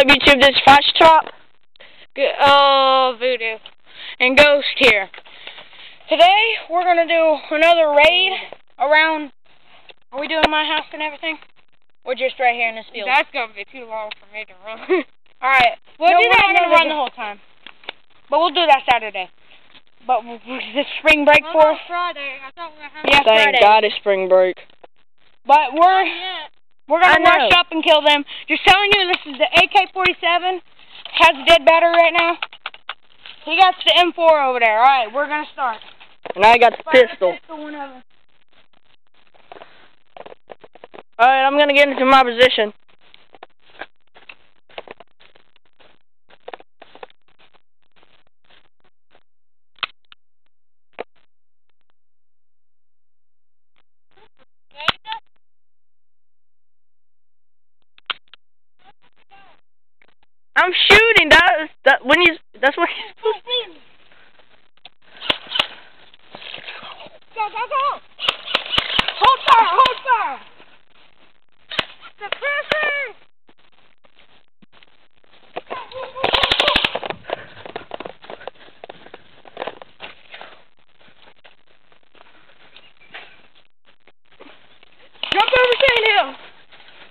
up, YouTube? This is Flash Top, Voodoo, and Ghost here. Today, we're going to do another raid around... Are we doing my house and everything? Or just right here in this field? That's going to be too long for me to run. Alright. We're not going to run the whole time. But we'll do that Saturday. But this spring break for us? Friday. I thought we were having Friday. Thank God it's spring break. But we're going to rush up and kill them. Just telling you, this is the AK-47. Has a dead battery right now. He got the M4 over there. Alright, we're going to start. And I got the pistol. Alright, I'm going to get into my position. I'm shooting. That's what he's supposed to do. Go, go, go! Hold fire, hold fire! Suppressor! Jump over Sand Hill.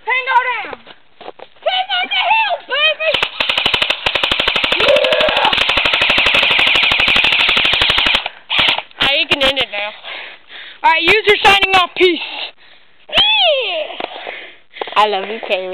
Tango down. Tango on the hill, baby! You can end it now. Alright, user signing off. Peace. I love you, Taylor.